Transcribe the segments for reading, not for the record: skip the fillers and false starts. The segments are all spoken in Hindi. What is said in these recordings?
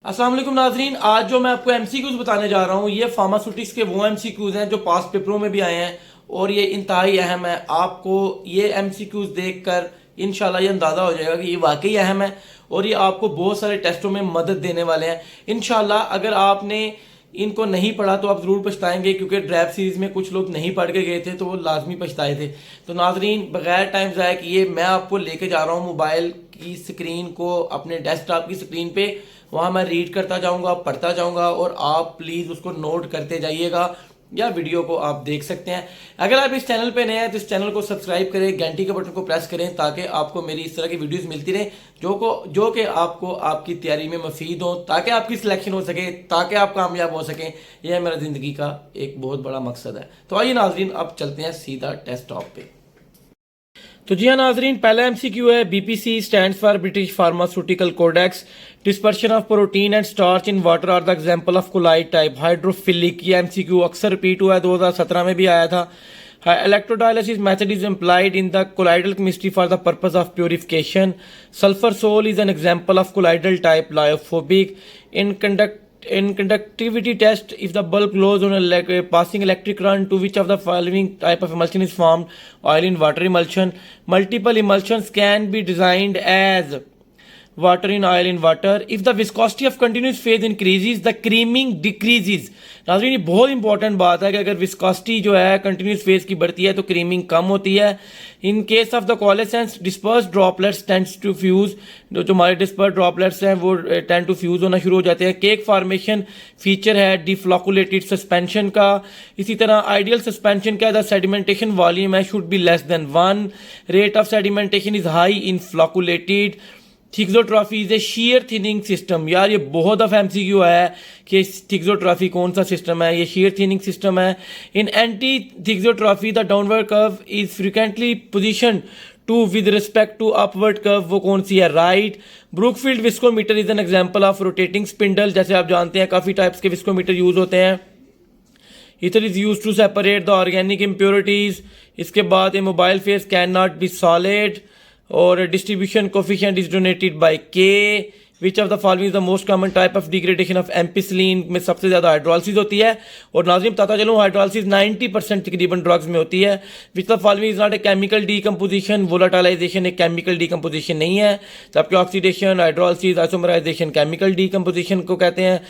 अस्सलाम वालेकुम नाजरीन, आज जो मैं आपको एमसीक्यूज बताने जा रहा हूँ ये फार्मास्यूटिक्स के वो एमसीक्यूज हैं जो पास पेपरों में भी आए हैं और ये इंतहाई अहम है। आपको ये एमसीक्यूज देखकर इंशाल्लाह ये अंदाज़ा हो जाएगा कि ये वाकई अहम है और ये आपको बहुत सारे टेस्टों में मदद देने वाले हैं इंशाल्लाह। अगर आपने इनको नहीं पढ़ा तो आप ज़रूर पछताएंगे, क्योंकि ड्रैप सीरीज़ में कुछ लोग नहीं पढ़ के गए थे तो वो लाजमी पछताए थे। तो नाजरीन, बगैर टाइम ज़ाया किए मैं आपको लेके जा रहा हूँ मोबाइल की स्क्रीन को, अपने डेस्कटॉप की स्क्रीन पे। वहाँ मैं रीड करता जाऊँगा, पढ़ता जाऊँगा और आप प्लीज़ उसको नोट करते जाइएगा या वीडियो को आप देख सकते हैं। अगर आप इस चैनल पे नए हैं तो इस चैनल को सब्सक्राइब करें, घंटी के बटन को प्रेस करें ताकि आपको मेरी इस तरह की वीडियोस मिलती रहे जो कि आपको आपकी तैयारी में मुफीद हो, ताकि आपकी सिलेक्शन हो सके, ताकि आप कामयाब हो सकें। यह मेरा ज़िंदगी का एक बहुत बड़ा मकसद है। तो आइए नाजरीन, अब चलते हैं सीधा डेस्कटॉप पे। तो जी हाँ नाजरीन, पहला एमसीक्यू है BPC stands for British pharmaceutical codex. Dispersion of protein and starch in water are the example of colloid type hydrophilic. ये एमसीक्यू अक्सर रिपीट हुआ है, 2017 में भी आया था। Electrodialysis method is employed in the colloidal chemistry for the purpose of purification. Sulphur sol is an example of colloidal type lyophobic. In conductivity test, if the bulb glows on a passing electric current, to which of the following type of emulsion is formed? Oil in water emulsion. Multiple emulsions can be designed as water in oil in water. If the viscosity of continuous phase increases, the creaming decreases. नाज़रीन, ये बहुत इंपॉर्टेंट बात है कि अगर विस्कोसिटी जो है कंटिन्यूस फेज की बढ़ती है तो क्रीमिंग कम होती है। In case of the coalescence, disperse droplets tends to fuse. जो हमारे डिस्पर्स ड्रॉपलेट्स हैं वो टेंड टू फ्यूज होना शुरू हो जाते हैं। केक फॉर्मेशन फीचर है डिफ्लॉकुलेटेड सस्पेंशन का। इसी तरह आइडियल सस्पेंशन का द सेडिमेंटेशन वॉल्यूम है should be less than 1। Rate of sedimentation is high in flocculated. Thixotropy is a shear thinning system. यार ये बहुत दफ़ा एमसीक्यू है कि थिक्सोट्रॉफी कौन सा सिस्टम है, ये शेयर थिनिंग सिस्टम है। In anti thixotropy the downward curve is frequently position to with respect to upward curve, वो कौन सी है? Right. Brookfield viscometer is an example of rotating spindle. जैसे आप जानते हैं काफ़ी टाइप्स के विस्कोमीटर यूज होते हैं। Ether is use to separate the organic impurities. इसके बाद a mobile phase can not be solid. और distribution coefficient is donated by K. Which of the following is the most common type of degradation of ampicillin. में सबसे ज़्यादा हाइड्रोलिसिस होती है। और नाज़रीन बताता चलूँ, हाइड्रोलिसिस 90% तकरीबन ड्रग्स में होती है। Which the following is not a chemical decomposition. Volatilisation एक केमिकल डीकम्पोजिशन नहीं है, जबकि oxidation, hydrolysis, isomerisation chemical decomposition को कहते हैं।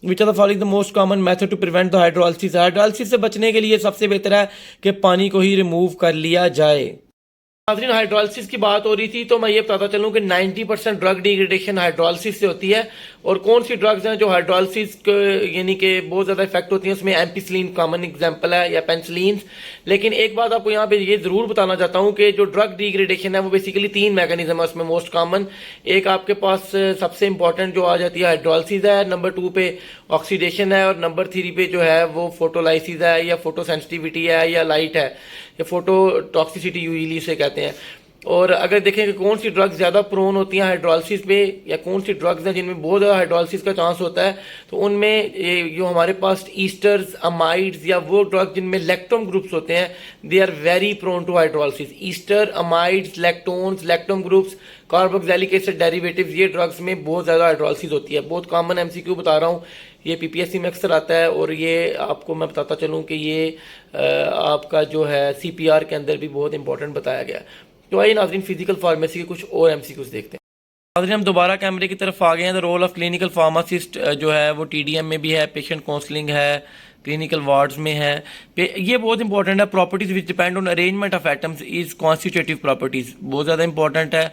Which are the following the most common method to prevent the hydrolysis. Hydrolysis से बचने के लिए सबसे बेहतर है कि पानी को ही रिमूव कर लिया जाए। नाज़रीन, हाइड्रोलिसिस की बात हो रही थी तो मैं ये बताता चलूँ कि 90% ड्रग डिग्रेडेशन हाइड्रोलिसिस से होती है। और कौन सी ड्रग्स हैं जो हाइड्रोलिसिस यानी कि बहुत ज़्यादा इफेक्ट होती हैं, उसमें एम्पिसिलिन कॉमन एग्जांपल है या पेनिसिलिन। लेकिन एक बात आपको यहाँ पे ये ज़रूर बताना चाहता हूँ कि जो ड्रग डिग्रेडेशन है वो बेसिकली 3 मैकेनिज्म है उसमें मोस्ट कॉमन। एक आपके पास सबसे इंपॉर्टेंट जो आ जाती है हाइड्रोलिसिस है, नंबर 2 पे ऑक्सीडेशन है और नंबर 3 पे जो है वो फोटोलाइसिस है या फोटो सेंसिटिविटी है या लाइट है या फोटो टॉक्सिसिटी यूजली से कहते हैं। और अगर देखें कि कौन सी ड्रग्स ज़्यादा प्रोन होती हैं हाइड्रोलिसिस पे या कौन सी ड्रग्स हैं जिनमें बहुत ज़्यादा हाइड्रोलिसिस का चांस होता है, तो उनमें जो हमारे पास ईस्टर्स, अमाइड्स या वो ड्रग्स जिनमें लैक्टोन ग्रुप्स होते हैं, they are very prone to hydrolysis. Ester, amides, lactones, lactone groups, carboxylic acid derivatives, ये ड्रग्स में बहुत ज़्यादा हाइड्रोलिसिस होती है। बहुत कॉमन एमसीक्यू बता रहा हूँ, ये पीपीएससी में अक्सर आता है। और ये आपको मैं बताता चलूँ कि ये आपका जो है सीपीआर के अंदर भी बहुत इंपॉर्टेंट बताया गया। तो आइए नाज़रीन, फिजिकल फार्मेसी के कुछ और एमसीक्यूज देखते हैं। नाज़रीन, हम दोबारा कैमरे की तरफ आ गए हैं। The role of clinical pharmacist जो है वो टीडीएम में भी है, पेशेंट काउंसलिंग है, क्लिनिकल वार्ड्स में है। ये बहुत इंपॉर्टेंट है। Properties which depend on arrangement of atoms is constitutive properties, बहुत ज़्यादा इंपॉर्टेंट है,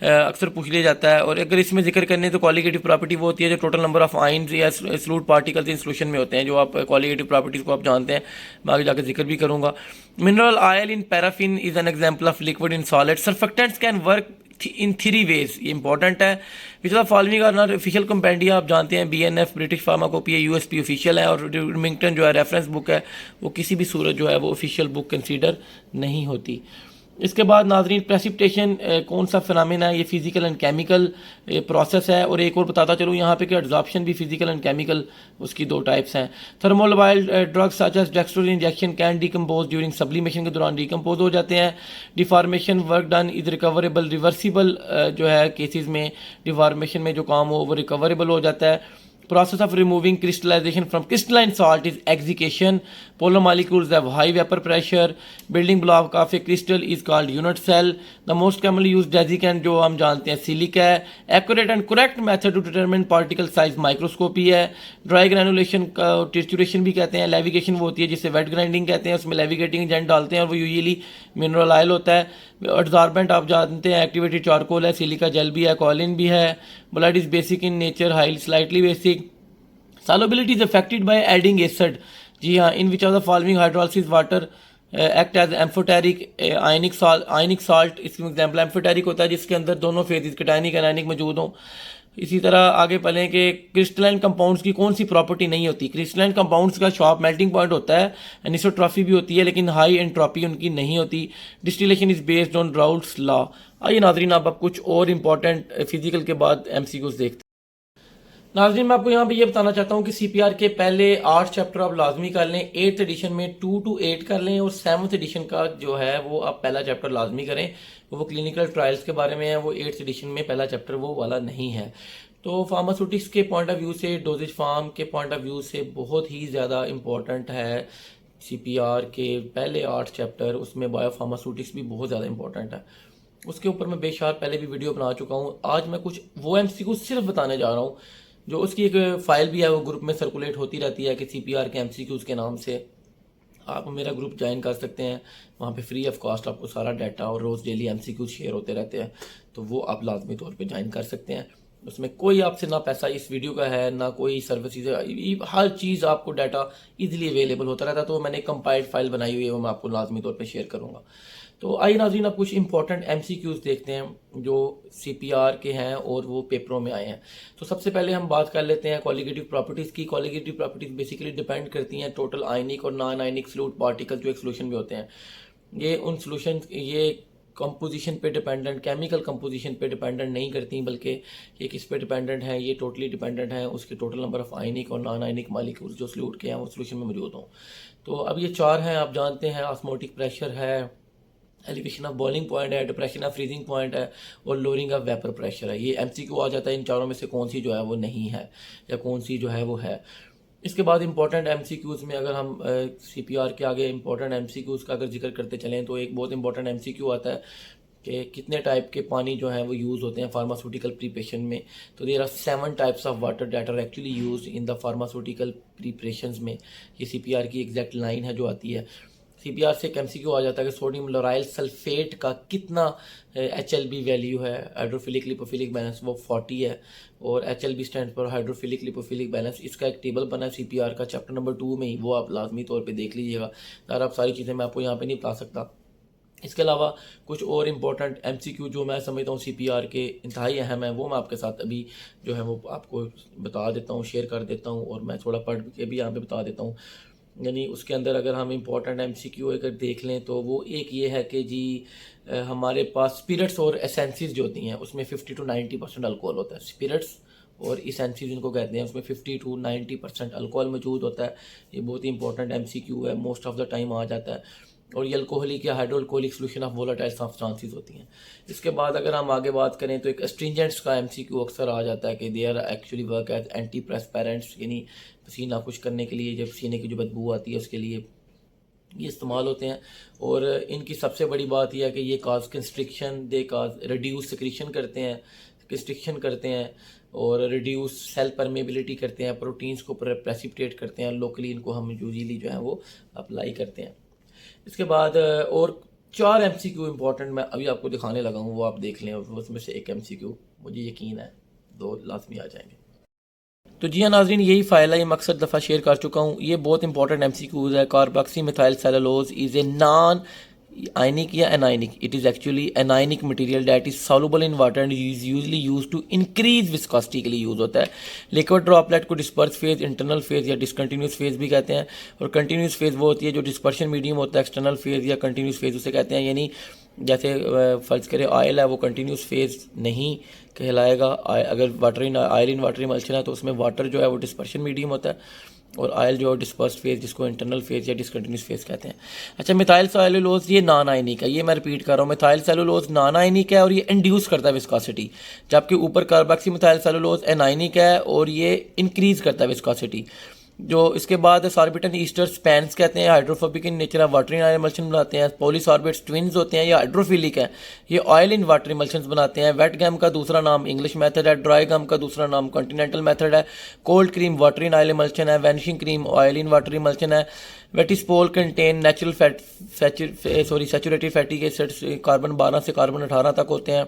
अक्सर पूछ लिया जाता है। और अगर इसमें जिक्र करने तो क्वालिटेटिव प्रॉपर्टी वो होती है जो टोटल नंबर ऑफ आइंस या सॉल्यूट पार्टिकल्स इन सॉल्यूशन में होते हैं, जो आप क्वालिटेटिव प्रॉपर्टीज़ को आप जानते हैं, मैं आगे जाकर जिक्र भी करूँगा। Mineral oil in paraffin is an example of liquid in solid. Surfactants can work in 3 ways, ये इंपॉर्टेंट है। Which are following are not official compendia. आप जानते हैं BNF British pharmacopoeia USP official है और रिमिंगटन जो है रेफरेंस बुक है वो किसी भी सूरत जो है वो ऑफिशियल बुक कंसीडर नहीं होती। इसके बाद नाजरीन, प्रेसिपिटेशन कौन सा फिनोमेना है? ये फिजिकल एंड केमिकल प्रोसेस है। और एक और बताता चलूँ यहाँ पे कि एब्जॉर्प्शन भी फिजिकल एंड केमिकल, उसकी 2 टाइप्स हैं। Thermolabile drugs such as dextrose injection can decompose during sublimation के दौरान डिकम्पोज हो जाते हैं। Deformation work done is recoverable, reversible जो है केसेस में डिफॉर्मेशन में जो काम हो वो रिकवरेबल हो जाता है। Process of removing crystallization from crystalline salt is excitation. Polar molecules have high vapor pressure. Building block of a crystal is called unit cell. The most commonly used desiccant जो हम जानते हैं सिलिका है. Accurate and correct method to determine particle size microscopy है. Dry granulation का ट्रिचुरेशन भी कहते हैं. लेविगेशन वो होती है जिसे वेट ग्राइंडिंग कहते हैं, उसमें लेविगेटिंग एजेंट डालते हैं और वो यूजुअली मिनरल ऑयल होता है. एब्जॉर्बेंट आप जानते हैं एक्टिवेटेड चारकोल है, सिलिका जेल भी है, कॉलिन भी है. Blood is basic in nature, highly slightly basic. Solubility is affected by adding acid. जी हाँ, in which of the following hydrolysis water act as amphoteric ionic salt. इसकी एग्जाम्पल एम्फोटेरिक होता है जिसके अंदर दोनों फेजेस कैटायनिक एनायनिक मौजूद हों. इसी तरह आगे पढ़ें कि क्रिस्टलाइन कंपाउंड्स की कौन सी प्रॉपर्टी नहीं होती. क्रिस्टलाइन कंपाउंड्स का शॉर्प मेल्टिंग पॉइंट होता है, एनिसोट्रॉफी भी होती है, लेकिन हाई एंट्रोपी उनकी नहीं होती. Distillation is based on Raoult's law. आइए नाजरीन, अब कुछ और इंपॉर्टेंट फिजिकल के बाद एमसीक्यूज देखते हैं. नाज़रीन, मैं आपको यहाँ पे ये बताना चाहता हूँ कि सीपीआर के पहले 8 चैप्टर आप लाजमी कर लें. 8th एडिशन में 2 to 8 कर लें और 7th एडिशन का जो है वो आप पहला चैप्टर लाजमी करें. वो क्लिनिकल ट्रायल्स के बारे में है, वो 8th एडिशन में पहला चैप्टर वो वाला नहीं है. तो फार्मास्यूटिक्स के पॉइंट ऑफ व्यू से, डोजेज फार्म के पॉइंट ऑफ व्यू से बहुत ही ज़्यादा इंपॉर्टेंट है सीपीआर के पहले 8 चैप्टर. उसमें बायोफार्मास्यूटिक्स भी बहुत ज़्यादा इंपॉर्टेंट है. उसके ऊपर मैं बेशुमार पहले भी वीडियो बना चुका हूँ. आज मैं कुछ वो एमसीक्यू सिर्फ बताने जा रहा हूँ. जो उसकी एक फाइल भी है वो ग्रुप में सर्कुलेट होती रहती है कि सीपीआर के एमसीक्यूज़ के नाम से. आप मेरा ग्रुप ज्वाइन कर सकते हैं, वहाँ पे फ्री ऑफ कॉस्ट आपको सारा डाटा और रोज़ डेली एमसीक्यूज़ शेयर होते रहते हैं. तो वो आप लाजमी तौर पे ज्वाइन कर सकते हैं. उसमें कोई आपसे ना पैसा इस वीडियो का है ना कोई सर्विसेज, हर चीज़ आपको डाटा इजीली अवेलेबल होता रहता है. तो मैंने कंपाइल्ड फाइल बनाई हुई है, वो मैं आपको लाजमी तौर पे शेयर करूँगा. तो आइए नाज़रीन, अब कुछ इंपॉर्टेंट एमसीक्यूज़ देखते हैं जो सीपीआर के हैं और वो पेपरों में आए हैं. तो सबसे पहले हम बात कर लेते हैं कॉलिगेटिव प्रॉपर्टीज़ की. कॉलिगेटिव प्रॉपर्टीज़ बेसिकली डिपेंड करती हैं टोटल आयनिक और नॉन आयनिक फ्लूइड पार्टिकल जो एक सोल्यूशन में होते हैं. ये उन सोल्यूशन ये कंपोजिशन पे डिपेंडेंट, केमिकल कंपोजिशन पे डिपेंडेंट नहीं करती, बल्कि ये किस पे डिपेंडेंट है, ये टोटली डिपेंडेंट है उसके टोटल नंबर ऑफ आयनिक और नॉन आयनिक मॉलिक्यूल्स जो सॉल्यूट के हैं वो सोल्यूशन में मौजूद हों. तो अब ये 4 हैं, आप जानते हैं. ऑस्मोटिक प्रेशर है, एलिवेशन ऑफ बॉइलिंग पॉइंट है, डिप्रेशन ऑफ फ्रीजिंग पॉइंट है और लोअरिंग ऑफ वेपर प्रेशर है. ये एमसीक्यू आ जाता है इन चारों में से कौन सी जो है वो नहीं है या कौन सी जो है वो है. इसके बाद इंपॉर्टेंट एमसीक्यूज़ में अगर हम सीपीआर के आगे इंपॉर्टेंट एमसीक्यूज़ का अगर जिक्र करते चलें तो एक बहुत इंपॉर्टेंट एमसीक्यू आता है कि कितने टाइप के पानी जो हैं वो यूज़ होते हैं फार्मास्यूटिकल प्रिपरेशन में. तो there are 7 types of water that are actually used in the pharmaceutical preparations में. ये सीपीआर की एग्जैक्ट लाइन है जो आती है. सीपीआर से एक एमसीक्यू आ जाता है कि सोडियम लोराइल सल्फेट का कितना HLB वैल्यू है, हाइड्रोफिलिक लिपोफिलिक बैलेंस, वो 40 है. और HLB स्टैंड पर हाइड्रोफिलिक लिपोफिलिक बैलेंस. इसका एक टेबल बना है सीपीआर का चैप्टर नंबर 2 में ही, वो आप लाजमी तौर पे देख लीजिएगा. यार आप सारी चीज़ें मैं आपको यहाँ पे नहीं बता सकता. इसके अलावा कुछ और इम्पोर्टेंट एमसीक्यू जो मैं समझता हूँ सीपीआर के इंतहाई अहम है, वो मैं आपके साथ अभी जो है वो आपको बता देता हूँ, शेयर कर देता हूँ और मैं थोड़ा पढ़ के भी यहाँ पे बता देता हूँ. यानी उसके अंदर अगर हम इम्पोर्टेंट एमसीक्यू अगर देख लें तो वो एक ये है कि जी हमारे पास स्पिरिट्स और एसेंसीज जो होती हैं उसमें 50 to 90% अल्कोहल होता है. स्पिरिट्स और एसेंसीज जिनको कहते हैं उसमें 50 to 90% अल्कोहल मौजूद होता है. ये बहुत ही इंपॉर्टेंट एमसीक्यू है, मोस्ट ऑफ द टाइम आ जाता है. और ये अल्कोहलिक या हाइड्रोअल्कोहलिक सोल्यूशन ऑफ वोलेटाइल सब्सटेंसेस होती हैं. इसके बाद अगर हम आगे बात करें तो एक एस्ट्रिंजेंट्स का एमसीक्यू अक्सर आ जाता है कि they are actually work as anti perspirants, यानी पसीना खुश करने के लिए, जब पसीने की जो बदबू आती है उसके लिए ये इस्तेमाल होते हैं. और इनकी सबसे बड़ी बात यह है कि ये काज कंस्ट्रिक्शन, दे काज रिड्यूस सिक्रीशन करते हैं, कंस्ट्रिक्शन करते हैं और रिड्यूस सेल परमेबिलिटी करते हैं, प्रोटीन्स को प्रेसिपिटेट करते हैं. लोकली इनको हम यूजुअली जो है वो अप्लाई करते हैं. इसके बाद और 4 एमसीक्यू इंपॉर्टेंट मैं अभी आपको दिखाने लगा हूँ, वो आप देख लें. उसमें से एक एमसीक्यू मुझे यकीन है 2 लाजमी आ जाएंगे. तो जी हाँ नाजरीन, यही फाइल है, ये मकसद दफ़ा शेयर कर चुका हूँ. ये बहुत इंपॉर्टेंट एमसीक्यूज़ है. Carboxy methyl cellulose is a non ionic या anionic. It is actually anionic material that is soluble in water and is usually use to increase viscosity के लिए यूज़ होता है. लिक्विड ड्रॉपलेट को डिस्पर्स फेज, इंटरनल फेज या डिसकंटिन्यूस फेज भी कहते हैं. और कंटिन्यूस फेज वो होती है जो डिस्पर्शन मीडियम होता है. एक्सटर्नल फेज या कंटिन्यूस फेज उसे कहते हैं. यानी जैसे फ़र्ज़ करें ऑयल है, वो कंटिन्यूस फेज नहीं कहलाएगा. अगर water in oil in water emulsion है तो उसमें वाटर जो है वो डिस्पर्शन मीडियम होता है. और आयल जो है डिस्पर्स फेज, जिसको इंटरनल फेज या डिसकंटिन्यूस फेज कहते हैं। अच्छा, मिथाइल सेलुलोज ये नॉन आयनिक है, ये मैं रिपीट कर रहा हूँ, मिथाइल सेलुलोज नॉन आयनिक है और ये इंड्यूस करता है विस्कोसिटी, जबकि ऊपर कार्बोक्सी मिथाइल सेलुलोज एनायनिक है और ये इंक्रीज करता है विस्कोसिटी। जो इसके बाद सॉर्बिटन ईस्टर स्पैंस कहते हैं, हाइड्रोफोबिक इन नेचर है, वाटर इन ऑयल इमल्शन बनाते हैं। पॉलीसॉर्बेट्स ट्विन्स होते हैं, ये हाइड्रोफिलिक है, ये ऑयल इन वाटर इमल्शन बनाते हैं। वेट गम का दूसरा नाम इंग्लिश मेथड है, ड्राई गम का दूसरा नाम कॉन्टिनेंटल मेथड है। Cold cream water in oil emulsion है, vanishing cream oil in water emulsion है। वेटिस्पोल contain natural fat saturated fatty acids, carbon 12 से कार्बन 18 तक होते हैं।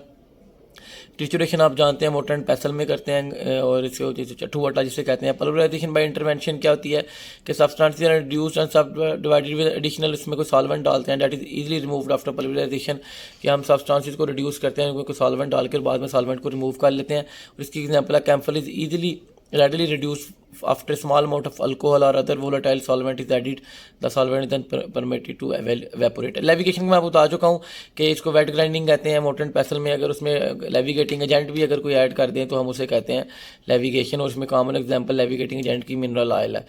ट्रिचुरेशन आप जानते हैं मोटर एंड पेसल में करते हैं, और इससे होती है चट्टू वटा जिसे कहते हैं। पल्वराइजेशन बाय इंटरवेंशन क्या होती है कि सब्सटेंसेस आर रिड्यूस्ड एंड सब डिवाइडेड विद एडिशनल, इसमें कोई सॉल्वेंट डालते हैं, that is easily removed after pulverisation, कि हम सब्सटेंसेस को रिड्यूस करते हैं, कोई सॉल्वेंट डालकर बाद में सॉल्वेंट को रिमूव कर लेते हैं। और इसकी एग्जांपल है camphor is easily readily reduced after a small amount of alcohol or other volatile solvent is added, the solvent is then permitted to evaporate। Levigation में मैं बता चुका हूँ कि इसको वेट ग्राइंडिंग कहते हैं। मोटर एंड पेसल में अगर उसमें लेविगेटिंग एजेंट भी अगर कोई ऐड कर दें तो हम उसे कहते हैं लेविगेशन, और उसमें कॉमन एग्जांपल लेविगेटिंग एजेंट की मिनरल ऑयल है।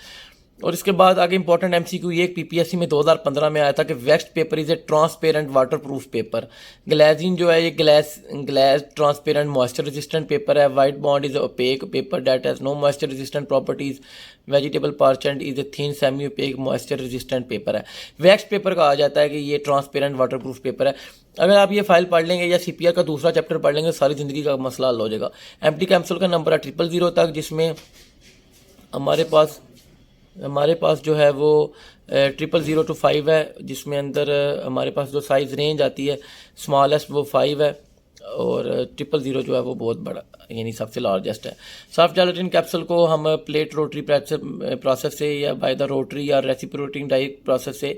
और इसके बाद आगे इंपॉर्टेंट एमसीक्यू ये पीपीएससी में 2015 में आया था कि waxed paper is a transparent waterproof paper. Glassine जो है ये glass transparent moisture resistant paper है। White bond is opaque paper that has no moisture resistant properties. Vegetable parchment is a thin semi opaque moisture resistant paper है। वेक्स्ड पेपर कहा जाता है कि ये ट्रांसपेरेंट वाटर प्रूफ पेपर है। अगर आप ये फाइल पढ़ लेंगे या सीपीआर का दूसरा चैप्टर पढ़ लेंगे, सारी ज़िंदगी का मसला हल हो जाएगा। एम्प्टी कैप्सूल का नंबर है 000 तक, जिसमें हमारे पास जो है वो 000 to 5 है, जिसमें अंदर हमारे पास जो साइज़ रेंज आती है स्मॉलेस्ट वो 5 है, और 000 जो है वो बहुत बड़ा यानी सबसे लार्जेस्ट है। सॉफ्ट जेलेटिन कैप्सूल को हम प्लेट रोटरी प्रोसेस से या बाय द रोटरी या रेसिप्रोकेटिंग डाई प्रोसेस से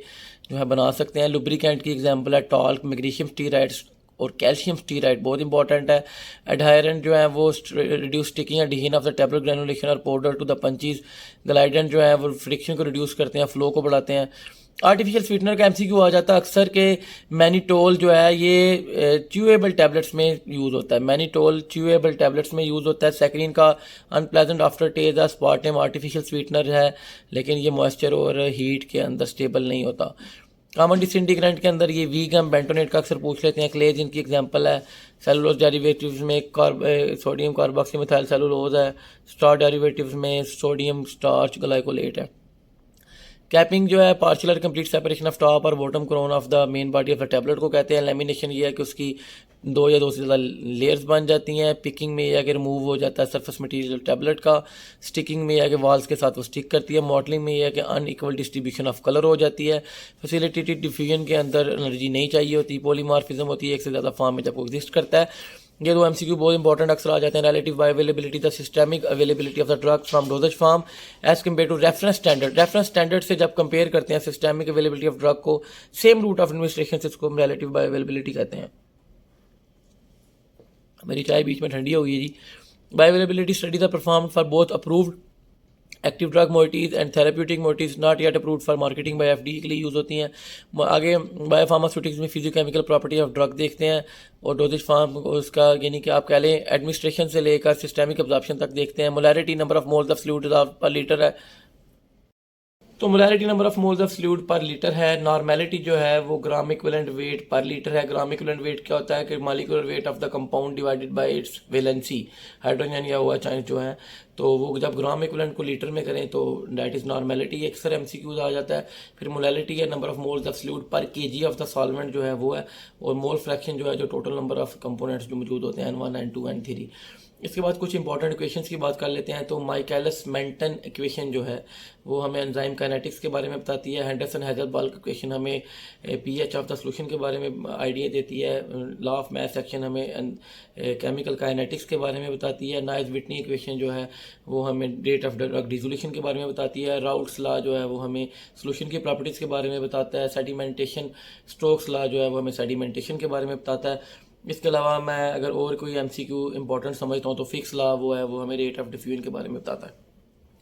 जो है बना सकते हैं। लुब्रिकेंट की एग्जांपल है टॉल्क, मैग्नीशियम स्टीराइड्स और कैल्शियम स्टीराइड, बहुत इंपॉर्टेंट है। एडहायरेंट जो है वो reduce sticking adhesion of the tablet granulation और powder to the punches. Glidant जो है वो फ्रिक्शन को रिड्यूस करते हैं, फ्लो को बढ़ाते हैं। आर्टिफिशियल स्वीटनर का एमसीक्यू आ जाता है अक्सर के मैनिटोल जो है ये च्यूएबल टैबलेट्स में यूज़ होता है। मैनिटोल च्यूएबल टैबलेट्स में यूज़ होता है। सैकरीन का अनप्लेजेंट आफ्टर टेस्ट है, स्पार्टम आर्टिफिशियल स्वीटनर है, लेकिन ये मॉइस्चर और हीट के अंदर स्टेबल नहीं होता। कॉमन डिसइंटीग्रेंट के अंदर ये वीगम बेंटोनेट का अक्सर पूछ लेते हैं। क्लेज इनकी एग्जांपल है। सेलुलोज डेरिवेटिव्स में सोडियम कार्बोक्सी मिथाइल सेलुलोज है। स्टार डेरिवेटिव्स में सोडियम स्टार्च ग्लाइकोलेट है। कैपिंग जो है पार्शियल और कंप्लीट सेपरेशन ऑफ टॉप और bottom crown of the main body of the tablet को कहते हैं। लेमिनेशन ये है कि उसकी 2 या 2 से ज़्यादा लेयर्स बन जाती हैं। पिकिंग में यह है कि रिमूव हो जाता है सरफेस मटेरियल टैबलेट का। स्टिकिंग में यह है कि वॉल्स के साथ वो स्टिक करती है। मॉडलिंग में यह है कि अनइक्वल डिस्ट्रीब्यूशन ऑफ कलर हो जाती है। फैसिलिटेटेड डिफ्यूजन के अंदर एनर्जी नहीं चाहिए होती। पॉलीमॉर्फिज्म होती है, एक से ज़्यादा फॉर्म में जब वो एग्जिस्ट करता है। ये 2 एमसीक्यू बहुत इंपॉर्टेंट अक्सर आ जाते हैं। Relative bioavailability the systemic availability of the drug from dosages form as compare to reference standard. Reference standard से जब कंपेयर करते हैं सिस्टमिक अवेलेबिलिटी ऑफ ड्रग को सेम रूट ऑफ एडमिनिस्ट्रेशन से, इसको हम रिलेटिव बायोअवेलेबिलिटी कहते हैं। मेरी चाय बीच में ठंडी हो गई जी। Bioavailability studies are performed for both approved active drug moieties and therapeutic moieties not yet approved for marketing by FDA के लिए यूज़ होती हैं। आगे बायोफार्मास्यूटिक्स में फिजियोकेमिकल प्रॉपर्टी ऑफ ड्रग देखते हैं, और डोजेज फॉर्म उसका यानी कि आप कह लें एडमिनिस्ट्रेशन से लेकर सिस्टेमिक एब्जॉर्प्शन तक देखते हैं। Molarity number of moles of fluid पर लीटर है, तो molarity number of moles of fluid पर लीटर है। नॉर्मेलिटी जो है वो ग्राम इक्विवेलेंट वेट पर लीटर है। ग्राम इक्विवेलेंट वेट क्या होता है कि molecular weight of the compound divided by it's valency, hydrogen या हुआ चाहे जो है, तो वो जब ग्राम इक्विवेलेंट को लीटर में करें तो दैट इज नॉर्मेलिटी। अक्सर एमसीक्यूज आ जाता है। फिर मोलैरिटी है number of moles of fluid पर केजी ऑफ द सॉल्वेंट जो है वो है, और मोल फ्रैक्शन जो है जो टोटल नंबर ऑफ कंपोनेंट्स जो मौजूद होते हैं N1 N2 N3। इसके बाद कुछ इंपॉर्टेंट इक्वेशंस की बात कर लेते हैं। तो माइकलिस मेंटन इक्वेशन जो है वो हमें एंजाइम काइनेटिक्स के बारे में बताती है। हेंडरसन हेज़लबर्ग इक्वेशन हमें पीएच ऑफ द सॉल्यूशन के बारे में आइडिया देती है। लॉ ऑफ मास एक्शन हमें केमिकल काइनेटिक्स के बारे में बताती है। नाइस विटनी इक्वेशन जो है वो हमें रेट ऑफ ड्रग डिसोल्यूशन के बारे में बताती है। राउट्स लॉ जो है वो हमें सॉल्यूशन की प्रॉपर्टीज़ के बारे में बताता है। सेडिमेंटेशन स्टोक्स लॉ जो है वो हमें सेडिमेंटेशन के बारे में बताता है। इसके अलावा मैं अगर और कोई एमसीक्यू इंपॉर्टेंट समझता हूँ तो फिक्स लॉ वो है वो हमें रेट ऑफ डिफ्यूजन के बारे में बताता है।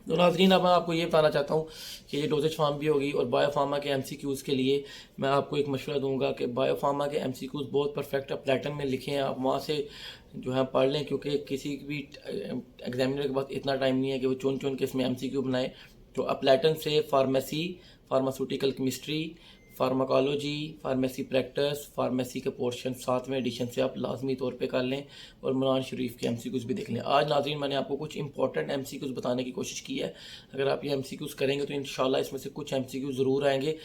तो नाज़रीन, अब मैं आपको ये बताना चाहता हूँ कि ये डोजेज फार्म भी होगी, और बायोफार्मा के एमसीक्यूज़ के लिए मैं आपको एक मशवरा दूंगा कि बायोफार्मा के एमसीक्यूज़ बहुत परफेक्ट प्लेटन में लिखे हैं, आप वहाँ से जो है पढ़ लें, क्योंकि किसी भी एग्जामिनर के पास इतना टाइम नहीं है कि वो चुन चुन के इसमें एमसीक्यू बनाए। तो अपलैटन से pharmacy, pharmaceutical chemistry, pharmacology, pharmacy practice, pharmacy के पोर्शन 7वें एडिशन से आप लाजमी तौर पे कर लें और कुरान शरीफ के एमसीक्यूज़ भी देख लें। आज नाज़रीन मैंने आपको कुछ इंपॉर्टेंट एमसीक्यूज़ बताने की कोशिश की है। अगर आप ये एमसीक्यूज़ करेंगे तो इंशाल्लाह इसमें से कुछ एमसीक्यूज़ ज़रूर आएंगे।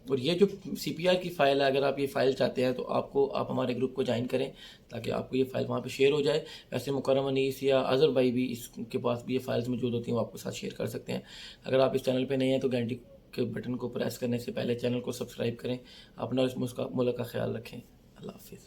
और ये जो सीपीआर की फ़ाइल है, अगर आप ये फ़ाइल चाहते हैं तो आप हमारे ग्रुप को ज्वाइन करें ताकि आपको ये फ़ाइल वहाँ पे शेयर हो जाए। वैसे मुकर्रम अनीस या अज़हर भाई भी इसके पास भी ये फ़ाइल्स मौजूद होती हैं, वो आपके साथ शेयर कर सकते हैं। अगर आप इस चैनल पे नए हैं तो घंटी के बटन को प्रेस करने से पहले चैनल को सब्सक्राइब करें। अपना और इस मुल्क का ख्याल रखें। अल्लाह हाफ़िज़।